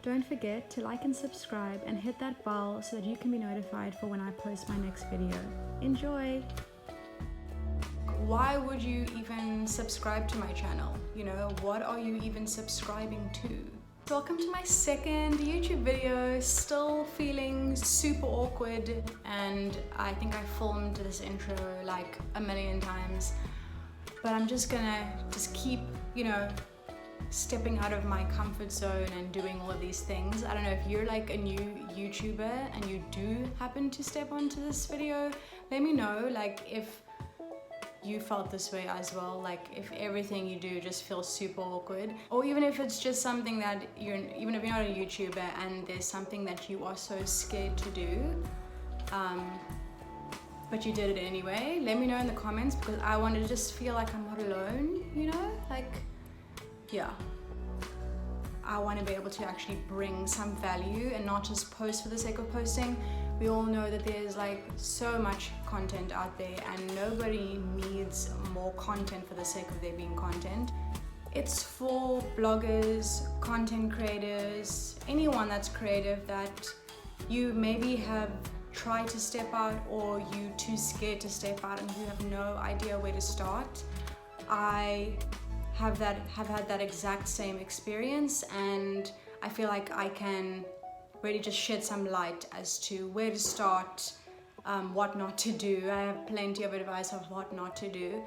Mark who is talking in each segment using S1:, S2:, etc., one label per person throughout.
S1: Don't forget to like and subscribe and hit that bell so that you can be notified for when I post my next video. Enjoy! Why would you even subscribe to my channel? You know, what are you even subscribing to? Welcome to my second YouTube video. Still feeling super awkward, and I think I filmed this intro like a million times, but I'm just gonna keep, you know, stepping out of my comfort zone and doing all of these things. I don't know if you're like a new YouTuber and you do happen to step onto this video, let me know like if you felt this way as well, like if everything you do just feels super awkward, or even if it's just something that even if you're not a YouTuber and there's something that you are so scared to do, but you did it anyway. Let me know in the comments, because I want to just feel like I'm not alone, you know, like, yeah, I want to be able to actually bring some value and not just post for the sake of posting. We all know that there's like so much content out there, and nobody needs more content for the sake of there being content. It's for bloggers, content creators, anyone that's creative, that you maybe have tried to step out, or you too scared to step out and you have no idea where to start. I have had that exact same experience, and I feel like I can really just shed some light as to where to start, what not to do. I have plenty of advice of what not to do.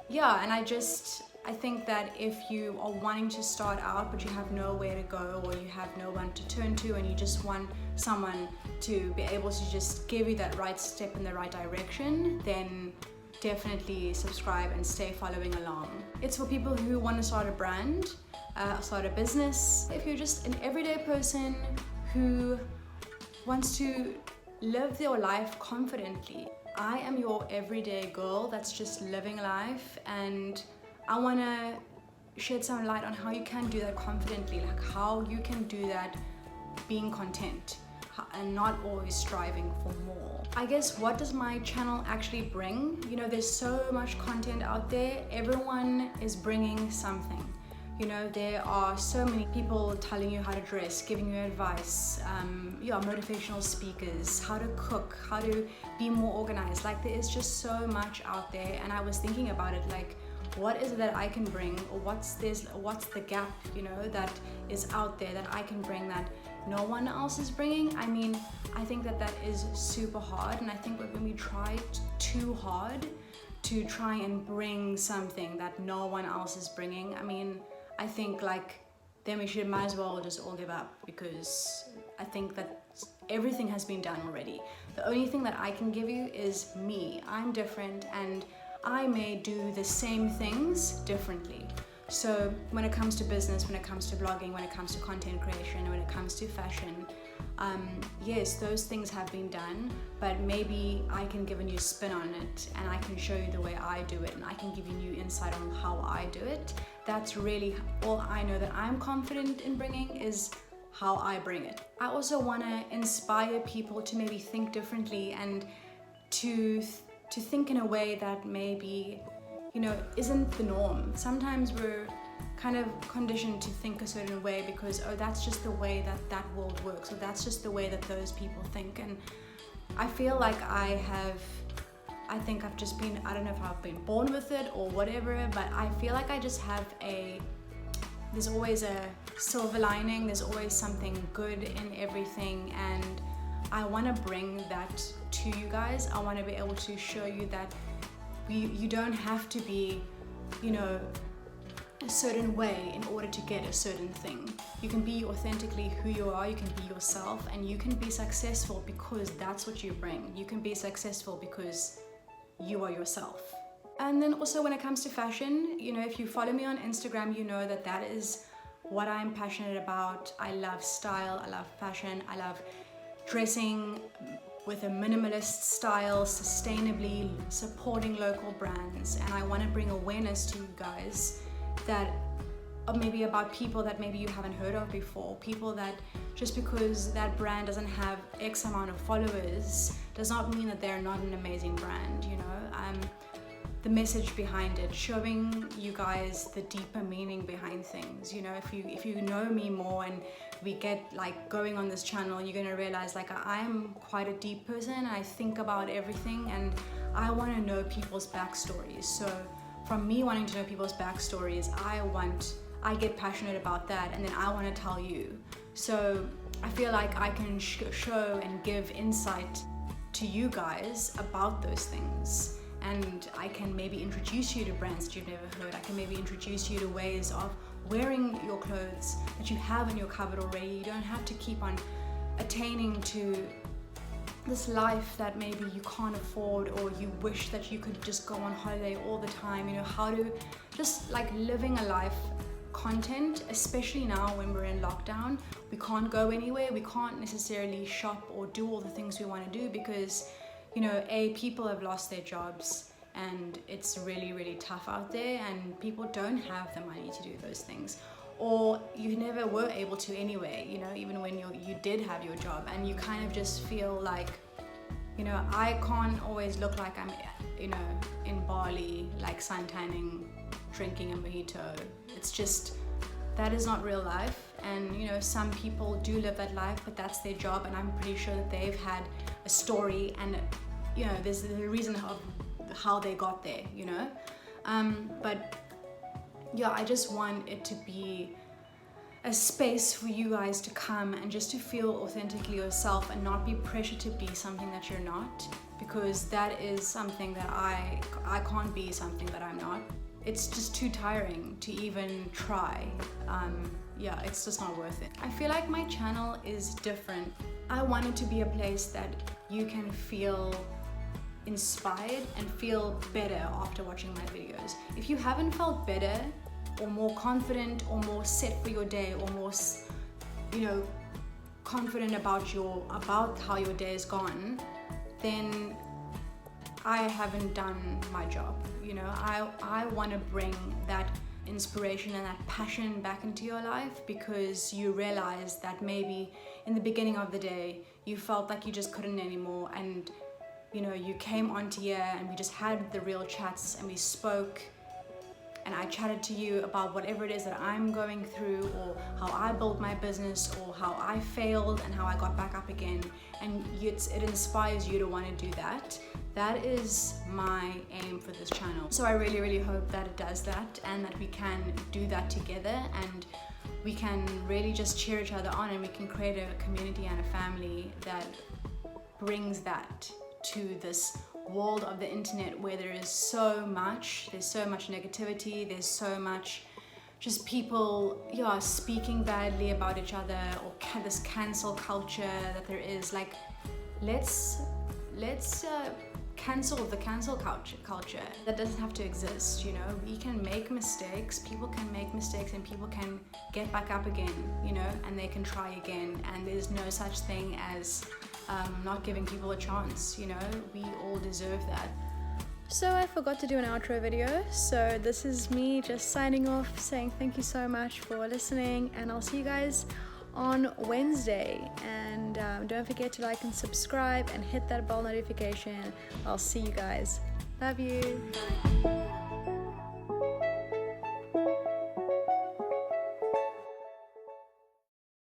S1: Yeah, and I think that if you are wanting to start out but you have nowhere to go, or you have no one to turn to, and you just want someone to be able to just give you that right step in the right direction, then definitely subscribe and stay following along. It's for people who want to start a brand, start a business. If you're just an everyday person who wants to live their life confidently, I am your everyday girl that's just living life, and I want to shed some light on how you can do that confidently, like how you can do that being content and not always striving for more. I guess, what does my channel actually bring? You know, there's so much content out there. Everyone is bringing something. You know, there are so many people telling you how to dress, giving you advice, motivational speakers, how to cook, how to be more organized. Like, there is just so much out there, and I was thinking about it, like, what is it that I can bring, or what's the gap, you know, that is out there that I can bring that no one else is bringing? I mean, I think that is super hard, and I think that when we try too hard to try and bring something that no one else is bringing, I mean, I think like then we might as well just all give up, because I think that everything has been done already. The only thing that I can give you is me. I'm different, and I may do the same things differently. So when it comes to business, when it comes to blogging, when it comes to content creation, when it comes to fashion, yes, those things have been done, but maybe I can give a new spin on it, and I can show you the way I do it, and I can give you new insight on how I do it. That's really all I know that I'm confident in bringing, is how I bring it. I also want to inspire people to maybe think differently, and to think in a way that maybe, you know, isn't the norm. Sometimes we're kind of conditioned to think a certain way because, oh, that's just the way that world works, or that's just the way that those people think. And I feel like I think I've just been, I don't know if I've been born with it or whatever, but I feel like I just have there's always a silver lining, there's always something good in everything, and I want to bring that to you guys. I want to be able to show you that you don't have to be, you know, a certain way in order to get a certain thing. You can be authentically who you are, you can be yourself, and you can be successful because that's what you bring. You can be successful because you are yourself. And then also when it comes to fashion, you know, if you follow me on Instagram, you know that is what I'm passionate about. I love style, I love fashion, I love dressing with a minimalist style, sustainably, supporting local brands. And I want to bring awareness to you guys that, or maybe about people that maybe you haven't heard of before, people that just because that brand doesn't have X amount of followers does not mean that they're not an amazing brand, you know. the message behind it, showing you guys the deeper meaning behind things. You know, if you know me more and we get like going on this channel, you're gonna realize like I am quite a deep person. I think about everything and I want to know people's backstories. So from me wanting to know people's backstories, I get passionate about that, and then I want to tell you. So I feel like I can show and give insight to you guys about those things, and I can maybe introduce you to brands that you've never heard. I can maybe introduce you to ways of wearing your clothes that you have in your cupboard already. You don't have to keep on attaining to this life that maybe you can't afford, or you wish that you could just go on holiday all the time. You know, how to just like living a life content, especially now when we're in lockdown. We can't go anywhere, we can't necessarily shop or do all the things we want to do because, you know, people have lost their jobs and it's really, really tough out there, and people don't have the money to do those things, or you never were able to anyway, you know, even when you did have your job, and you kind of just feel like, you know, I can't always look like I'm, you know, in Bali, like sun tanning, drinking a mojito. It's just, that is not real life. And you know, some people do live that life, but that's their job, and I'm pretty sure that they've had a story, and you know, there's a reason of how they got there, you know. But yeah, I just want it to be a space for you guys to come and just to feel authentically yourself and not be pressured to be something that you're not, because that is something that I can't be something that I'm not. It's just too tiring to even try. Yeah, it's just not worth it. I feel like my channel is different. I want it to be a place that you can feel inspired and feel better after watching my videos. If you haven't felt better or more confident or more set for your day or more, you know, confident about how your day is gone, then I haven't done my job. You know, I want to bring that inspiration and that passion back into your life, because you realize that maybe in the beginning of the day you felt like you just couldn't anymore, and you know, you came onto here and we just had the real chats and we spoke, and I chatted to you about whatever it is that I'm going through, or how I built my business, or how I failed and how I got back up again, and it inspires you to want to do that. That is my aim for this channel. So I really, really hope that it does that, and that we can do that together, and we can really just cheer each other on, and we can create a community and a family that brings that to this world of the internet, where there's so much negativity, there's so much just people speaking badly about each other, or this cancel culture that there is. Like, let's cancel the cancel culture. That doesn't have to exist, you know. We can make mistakes, people can make mistakes, and people can get back up again, you know, and they can try again, and there's no such thing as not giving people a chance, you know. We all deserve that. So I forgot to do an outro video, so this is me just signing off, saying thank you so much for listening, and I'll see you guys on Wednesday. And don't forget to like and subscribe and hit that bell notification. I'll see you guys. Love you. Bye.